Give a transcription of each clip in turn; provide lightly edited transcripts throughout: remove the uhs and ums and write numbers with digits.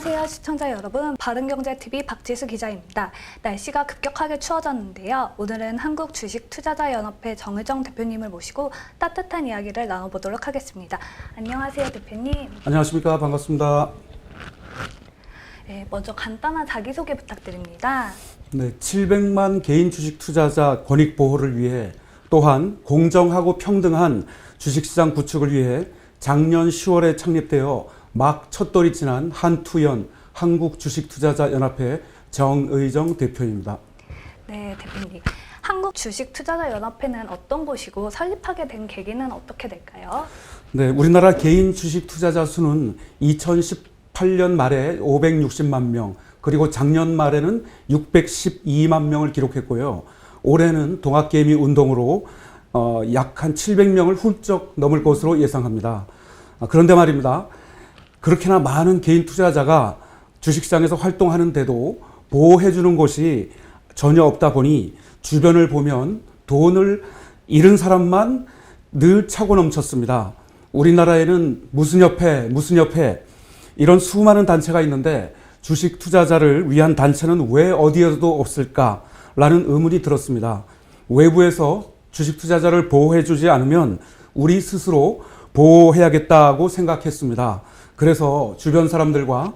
안녕하세요 시청자 여러분, 바른경제TV 박지수 기자입니다. 날씨가 급격하게 추워졌는데요. 오늘은 한국주식투자자연합회 정의정 대표님을 모시고 따뜻한 이야기를 나눠보도록 하겠습니다. 안녕하세요 대표님. 안녕하십니까, 반갑습니다. 네, 먼저 간단한 자기소개 부탁드립니다. 네, 700만 개인 주식 투자자 권익 보호를 위해 또한 공정하고 평등한 주식시장 구축을 위해 작년 10월에 창립되어 막 첫돌이 지난 한투연 한국주식투자자연합회 정의정 대표입니다. 네, 대표님. 한국주식투자자연합회는 어떤 곳이고 설립하게 된 계기는 어떻게 될까요? 네, 우리나라 개인 주식 투자자 수는 2018년 말에 560만 명, 그리고 작년 말에는 612만 명을 기록했고요. 올해는 동학개미 운동으로 약 한 700명을 훌쩍 넘을 것으로 예상합니다. 그런데 말입니다. 그렇게나 많은 개인 투자자가 주식시장에서 활동하는데도 보호해주는 곳이 전혀 없다 보니 주변을 보면 돈을 잃은 사람만 늘 차고 넘쳤습니다. 우리나라에는 무슨 협회 이런 수많은 단체가 있는데 주식 투자자를 위한 단체는 왜 어디에도 없을까라는 의문이 들었습니다. 외부에서 주식 투자자를 보호해주지 않으면 우리 스스로 보호해야겠다고 생각했습니다. 그래서 주변 사람들과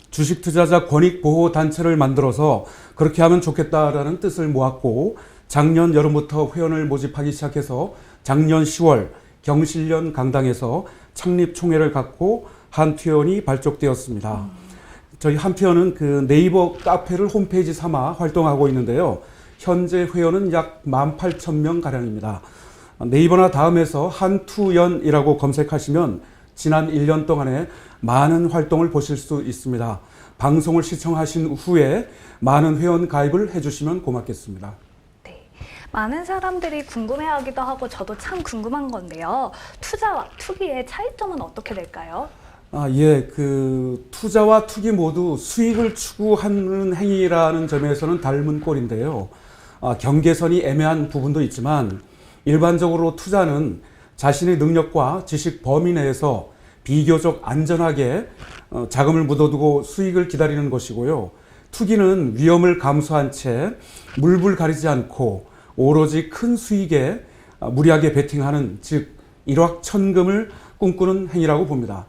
주식 투자자 권익 보호 단체를 만들어서 그렇게 하면 좋겠다라는 뜻을 모았고, 작년 여름부터 회원을 모집하기 시작해서 작년 10월 경실련 강당에서 창립 총회를 갖고 한투연이 발족되었습니다. 저희 한투연은 그 네이버 카페를 홈페이지 삼아 활동하고 있는데요. 현재 회원은 약 18,000명 가량입니다. 네이버나 다음에서 한투연이라고 검색하시면 지난 1년 동안에 많은 활동을 보실 수 있습니다. 방송을 시청하신 후에 많은 회원 가입을 해주시면 고맙겠습니다. 네, 많은 사람들이 궁금해하기도 하고 저도 참 궁금한 건데요. 투자와 투기의 차이점은 어떻게 될까요? 예, 그 투자와 투기 모두 수익을 추구하는 행위라는 점에서는 닮은 꼴인데요. 경계선이 애매한 부분도 있지만 일반적으로 투자는 자신의 능력과 지식 범위 내에서 비교적 안전하게 자금을 묻어두고 수익을 기다리는 것이고요. 투기는 위험을 감수한 채 물불 가리지 않고 오로지 큰 수익에 무리하게 베팅하는, 즉 일확천금을 꿈꾸는 행위라고 봅니다.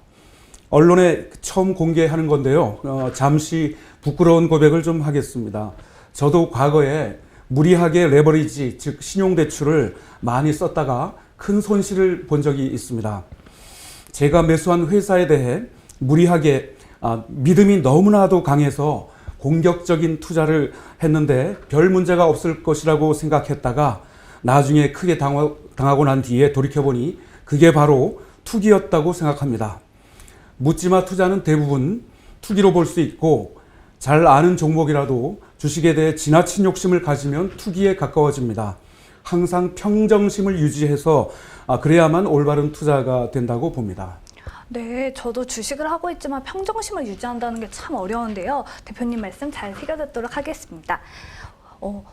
언론에 처음 공개하는 건데요. 잠시 부끄러운 고백을 좀 하겠습니다. 저도 과거에 무리하게 레버리지, 즉 신용대출을 많이 썼다가 큰 손실을 본 적이 있습니다. 제가 매수한 회사에 대해 무리하게 믿음이 너무나도 강해서 공격적인 투자를 했는데 별 문제가 없을 것이라고 생각했다가 나중에 크게 당하고 난 뒤에 돌이켜보니 그게 바로 투기였다고 생각합니다. 묻지마 투자는 대부분 투기로 볼 수 있고, 잘 아는 종목이라도 주식에 대해 지나친 욕심을 가지면 투기에 가까워집니다. 항상 평정심을 유지해서 그래야만 올바른 투자가 된다고 봅니다. 네, 저도 주식을 하고 있지만 평정심을 유지한다는 게 참 어려운데요. 대표님 말씀 잘 새겨듣도록 하겠습니다.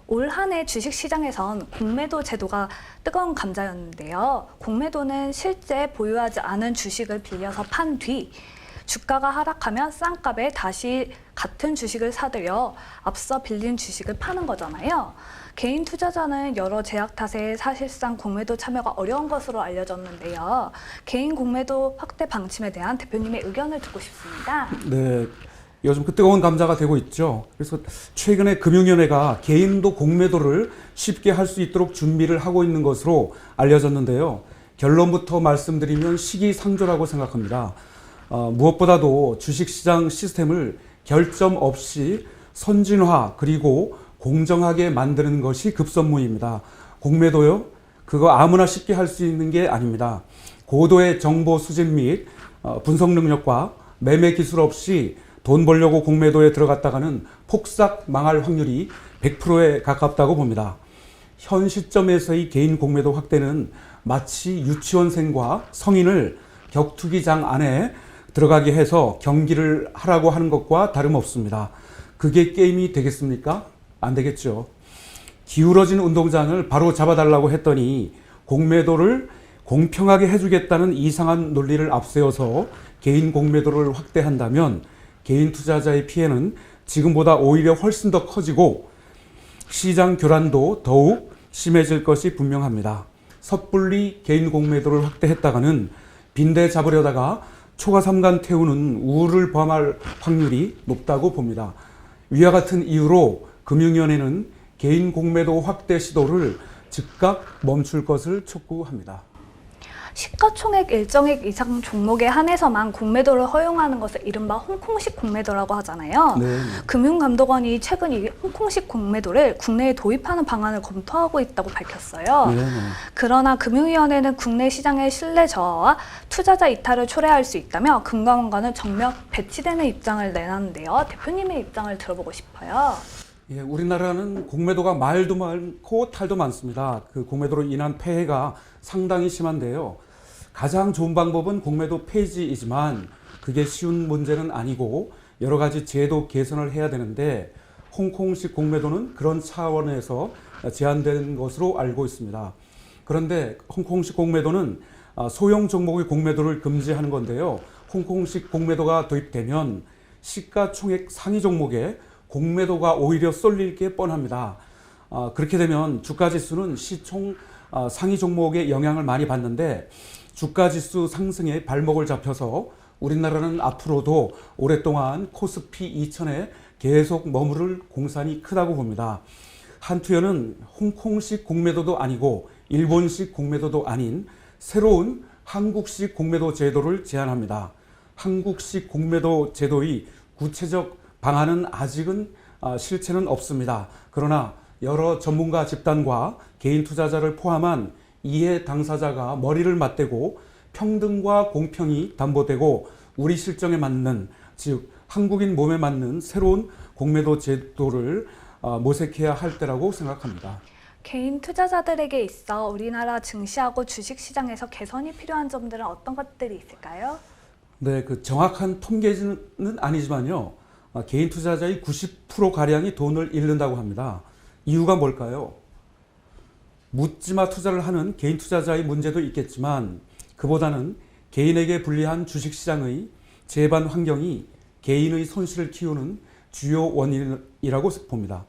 올 한 해 주식시장에선 공매도 제도가 뜨거운 감자였는데요. 공매도는 실제 보유하지 않은 주식을 빌려서 판 뒤 주가가 하락하면 싼 값에 다시 같은 주식을 사들여 앞서 빌린 주식을 파는 거잖아요. 개인 투자자는 여러 제약 탓에 사실상 공매도 참여가 어려운 것으로 알려졌는데요. 개인 공매도 확대 방침에 대한 대표님의 의견을 듣고 싶습니다. 네, 요즘 그 뜨거운 감자가 되고 있죠. 그래서 최근에 금융위원회가 개인도 공매도를 쉽게 할 수 있도록 준비를 하고 있는 것으로 알려졌는데요. 결론부터 말씀드리면 시기상조라고 생각합니다. 무엇보다도 주식시장 시스템을 결점 없이 선진화 그리고 공정하게 만드는 것이 급선무입니다. 공매도요? 그거 아무나 쉽게 할 수 있는 게 아닙니다. 고도의 정보 수집 및 분석 능력과 매매 기술 없이 돈 벌려고 공매도에 들어갔다가는 폭삭 망할 확률이 100%에 가깝다고 봅니다. 현 시점에서의 개인 공매도 확대는 마치 유치원생과 성인을 격투기장 안에 들어가게 해서 경기를 하라고 하는 것과 다름없습니다. 그게 게임이 되겠습니까? 안 되겠죠. 기울어진 운동장을 바로 잡아달라고 했더니 공매도를 공평하게 해주겠다는 이상한 논리를 앞세워서 개인 공매도를 확대한다면 개인 투자자의 피해는 지금보다 오히려 훨씬 더 커지고 시장 교란도 더욱 심해질 것이 분명합니다. 섣불리 개인 공매도를 확대했다가는 빈대 잡으려다가 초과삼간 태우는 우를 범할 확률이 높다고 봅니다. 위와 같은 이유로 금융위원회는 개인 공매도 확대 시도를 즉각 멈출 것을 촉구합니다. 시가총액 일정액 이상 종목에 한해서만 공매도를 허용하는 것을 이른바 홍콩식 공매도라고 하잖아요. 네. 금융감독원이 최근 이 홍콩식 공매도를 국내에 도입하는 방안을 검토하고 있다고 밝혔어요. 네. 그러나 금융위원회는 국내 시장의 신뢰 저하와 투자자 이탈을 초래할 수 있다며 금감원과는 정면 배치되는 입장을 내놨는데요. 대표님의 입장을 들어보고 싶어요. 예, 우리나라는 공매도가 말도 많고 탈도 많습니다. 그 공매도로 인한 폐해가 상당히 심한데요. 가장 좋은 방법은 공매도 폐지이지만 그게 쉬운 문제는 아니고 여러 가지 제도 개선을 해야 되는데 홍콩식 공매도는 그런 차원에서 제한된 것으로 알고 있습니다. 그런데 홍콩식 공매도는 소형 종목의 공매도를 금지하는 건데요. 홍콩식 공매도가 도입되면 시가총액 상위 종목에 공매도가 오히려 쏠릴 게 뻔합니다. 그렇게 되면 주가지수는 시총 상위 종목에 영향을 많이 받는데 주가지수 상승에 발목을 잡혀서 우리나라는 앞으로도 오랫동안 코스피 2000에 계속 머무를 공산이 크다고 봅니다. 한투연은 홍콩식 공매도도 아니고 일본식 공매도도 아닌 새로운 한국식 공매도 제도를 제안합니다. 한국식 공매도 제도의 구체적 방안은 아직은 실체는 없습니다. 그러나 여러 전문가 집단과 개인 투자자를 포함한 이해 당사자가 머리를 맞대고 평등과 공평이 담보되고 우리 실정에 맞는, 즉 한국인 몸에 맞는 새로운 공매도 제도를 모색해야 할 때라고 생각합니다. 개인 투자자들에게 있어 우리나라 증시하고 주식시장에서 개선이 필요한 점들은 어떤 것들이 있을까요? 네, 그 정확한 통계는 아니지만요. 개인 투자자의 90%가량이 돈을 잃는다고 합니다. 이유가 뭘까요? 묻지마 투자를 하는 개인 투자자의 문제도 있겠지만 그보다는 개인에게 불리한 주식시장의 제반 환경이 개인의 손실을 키우는 주요 원인이라고 봅니다.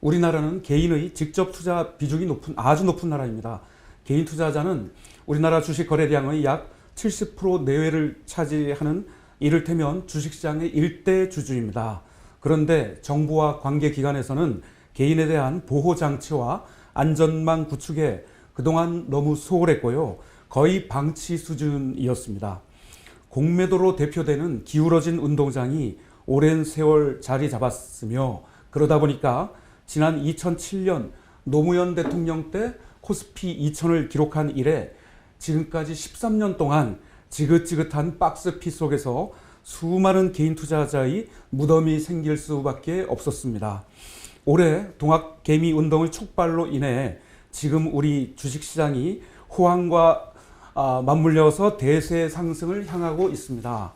우리나라는 개인의 직접 투자 비중이 아주 높은 나라입니다. 개인 투자자는 우리나라 주식 거래량의 약 70% 내외를 차지하는 이를테면 주식시장의 일대 주주입니다. 그런데 정부와 관계기관에서는 개인에 대한 보호장치와 안전망 구축에 그동안 너무 소홀했고요. 거의 방치 수준이었습니다. 공매도로 대표되는 기울어진 운동장이 오랜 세월 자리 잡았으며 그러다 보니까 지난 2007년 노무현 대통령 때 코스피 2000을 기록한 이래 지금까지 13년 동안 지긋지긋한 박스피 속에서 수많은 개인 투자자의 무덤이 생길 수밖에 없었습니다. 올해 동학개미 운동의 촉발로 인해 지금 우리 주식시장이 호황과 맞물려서 대세 상승을 향하고 있습니다.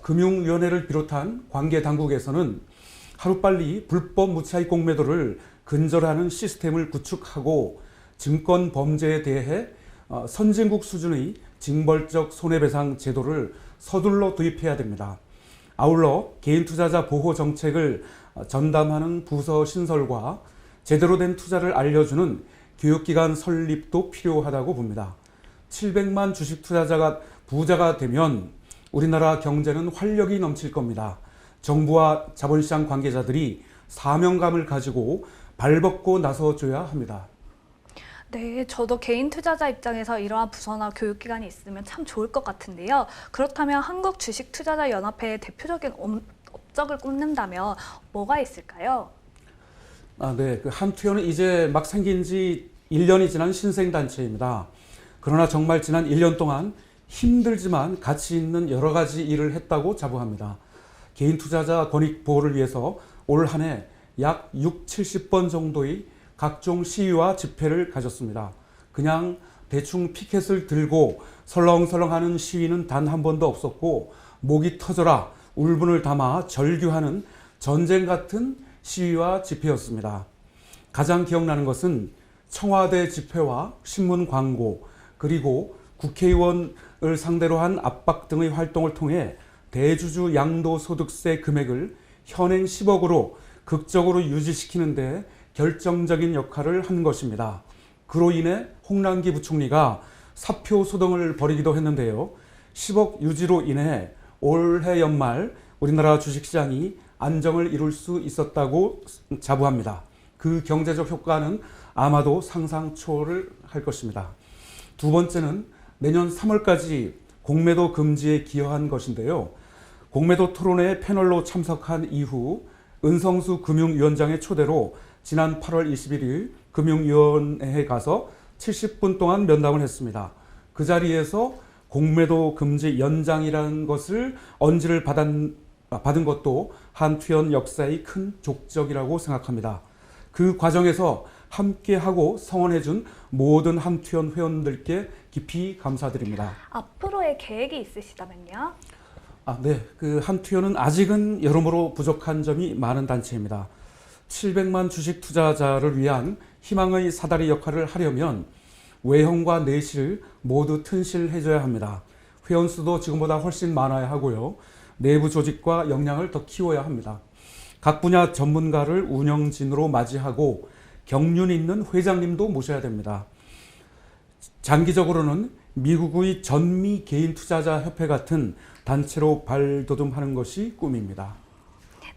금융위원회를 비롯한 관계당국에서는 하루빨리 불법 무차익 공매도를 근절하는 시스템을 구축하고 증권 범죄에 대해 선진국 수준의 징벌적 손해배상 제도를 서둘러 도입해야 됩니다. 아울러 개인 투자자 보호 정책을 전담하는 부서 신설과 제대로 된 투자를 알려주는 교육기관 설립도 필요하다고 봅니다. 700만 주식 투자자가 부자가 되면 우리나라 경제는 활력이 넘칠 겁니다. 정부와 자본시장 관계자들이 사명감을 가지고 발벗고 나서줘야 합니다. 네, 저도 개인 투자자 입장에서 이러한 부서나 교육기관이 있으면 참 좋을 것 같은데요. 그렇다면 한국주식투자자연합회의 대표적인 업적을 꼽는다면 뭐가 있을까요? 네. 그 한투연은 이제 막 생긴 지 1년이 지난 신생단체입니다. 그러나 정말 지난 1년 동안 힘들지만 가치 있는 여러 가지 일을 했다고 자부합니다. 개인 투자자 권익 보호를 위해서 올 한 해 약 70번 정도의 각종 시위와 집회를 가졌습니다. 그냥 대충 피켓을 들고 설렁설렁하는 시위는 단 한 번도 없었고 목이 터져라 울분을 담아 절규하는 전쟁 같은 시위와 집회였습니다. 가장 기억나는 것은 청와대 집회와 신문 광고 그리고 국회의원을 상대로 한 압박 등의 활동을 통해 대주주 양도소득세 금액을 현행 10억으로 극적으로 유지시키는데 결정적인 역할을 한 것입니다. 그로 인해 홍남기 부총리가 사표 소동을 벌이기도 했는데요. 10억 유지로 인해 올해 연말 우리나라 주식시장이 안정을 이룰 수 있었다고 자부합니다. 그 경제적 효과는 아마도 상상 초월을 할 것입니다. 두 번째는 내년 3월까지 공매도 금지에 기여한 것인데요. 공매도 토론회 패널로 참석한 이후 은성수 금융위원장의 초대로 지난 8월 21일 금융위원회에 가서 70분 동안 면담을 했습니다. 그 자리에서 공매도 금지 연장이라는 것을 언지를 받은 것도 한투현 역사의 큰 족적이라고 생각합니다. 그 과정에서 함께하고 성원해준 모든 한투현 회원들께 깊이 감사드립니다. 앞으로의 계획이 있으시다면요? 네. 그 한투현은 아직은 여러모로 부족한 점이 많은 단체입니다. 700만 주식 투자자를 위한 희망의 사다리 역할을 하려면 외형과 내실 모두 튼실해져야 합니다. 회원 수도 지금보다 훨씬 많아야 하고요. 내부 조직과 역량을 더 키워야 합니다. 각 분야 전문가를 운영진으로 맞이하고 경륜 있는 회장님도 모셔야 됩니다. 장기적으로는 미국의 전미 개인 투자자 협회 같은 단체로 발돋움하는 것이 꿈입니다.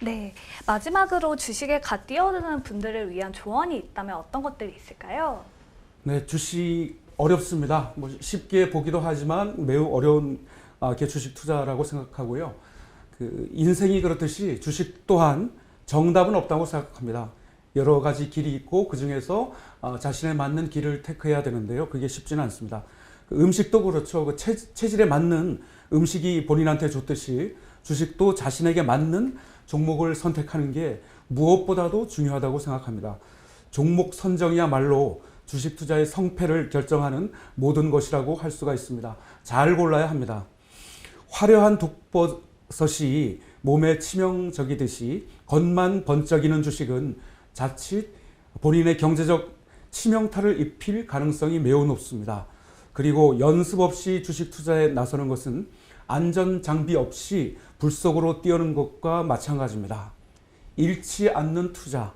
네, 마지막으로 주식에 갓 뛰어드는 분들을 위한 조언이 있다면 어떤 것들이 있을까요? 네, 주식 어렵습니다. 쉽게 보기도 하지만 매우 어려운 주식 투자라고 생각하고요. 그 인생이 그렇듯이 주식 또한 정답은 없다고 생각합니다. 여러 가지 길이 있고 그 중에서 자신에 맞는 길을 택해야 되는데요. 그게 쉽지는 않습니다. 음식도 그렇죠. 그 체질에 맞는 음식이 본인한테 좋듯이 주식도 자신에게 맞는 종목을 선택하는 게 무엇보다도 중요하다고 생각합니다. 종목 선정이야말로 주식 투자의 성패를 결정하는 모든 것이라고 할 수가 있습니다. 잘 골라야 합니다. 화려한 독버섯이 몸에 치명적이듯이 겉만 번쩍이는 주식은 자칫 본인의 경제적 치명타를 입힐 가능성이 매우 높습니다. 그리고 연습 없이 주식 투자에 나서는 것은 안전 장비 없이 불 속으로 뛰어든 것과 마찬가지입니다. 잃지 않는 투자,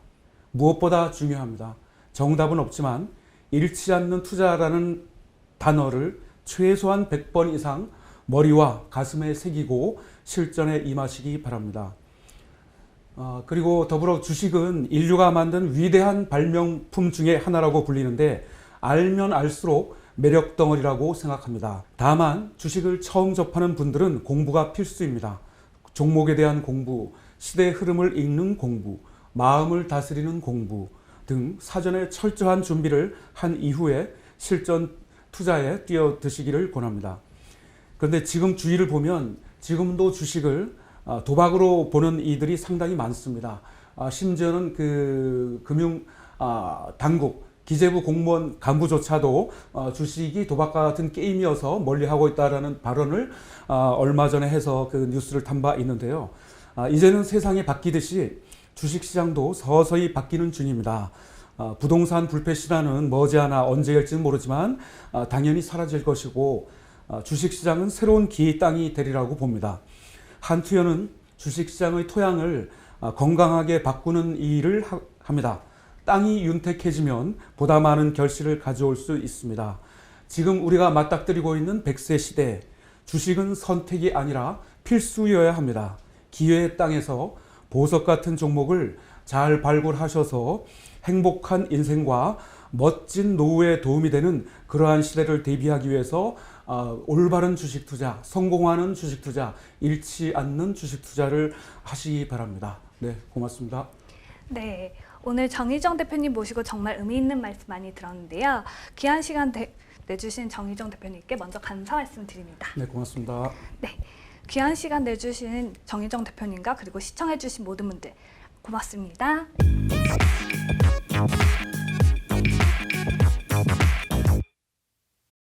무엇보다 중요합니다. 정답은 없지만 잃지 않는 투자라는 단어를 최소한 100번 이상 머리와 가슴에 새기고 실전에 임하시기 바랍니다. 그리고 더불어 주식은 인류가 만든 위대한 발명품 중에 하나라고 불리는데 알면 알수록 매력 덩어리라고 생각합니다. 다만 주식을 처음 접하는 분들은 공부가 필수입니다. 종목에 대한 공부, 시대의 흐름을 읽는 공부, 마음을 다스리는 공부 등 사전에 철저한 준비를 한 이후에 실전 투자에 뛰어드시기를 권합니다. 그런데 지금 주위를 보면 지금도 주식을 도박으로 보는 이들이 상당히 많습니다. 심지어는 그 금융 당국, 기재부 공무원 간부조차도 주식이 도박과 같은 게임이어서 멀리하고 있다라는 발언을 얼마 전에 해서 그 뉴스를 탄 바 있는데요. 이제는 세상이 바뀌듯이 주식시장도 서서히 바뀌는 중입니다. 부동산 불패 신화는 머지않아 언제 열지는 모르지만 당연히 사라질 것이고 주식시장은 새로운 기회의 땅이 되리라고 봅니다. 한투현은 주식시장의 토양을 건강하게 바꾸는 일을 합니다. 땅이 윤택해지면 보다 많은 결실을 가져올 수 있습니다. 지금 우리가 맞닥뜨리고 있는 100세 시대, 주식은 선택이 아니라 필수여야 합니다. 기회의 땅에서 보석 같은 종목을 잘 발굴하셔서 행복한 인생과 멋진 노후에 도움이 되는 그러한 시대를 대비하기 위해서 올바른 주식 투자, 성공하는 주식 투자, 잃지 않는 주식 투자를 하시기 바랍니다. 네, 고맙습니다. 네, 오늘 정희정 대표님 모시고 정말 의미 있는 말씀 많이 들었는데요. 귀한 시간 내주신 정희정 대표님께 먼저 감사 말씀드립니다. 네, 고맙습니다. 네, 귀한 시간 내주신 정희정 대표님과 그리고 시청해주신 모든 분들 고맙습니다.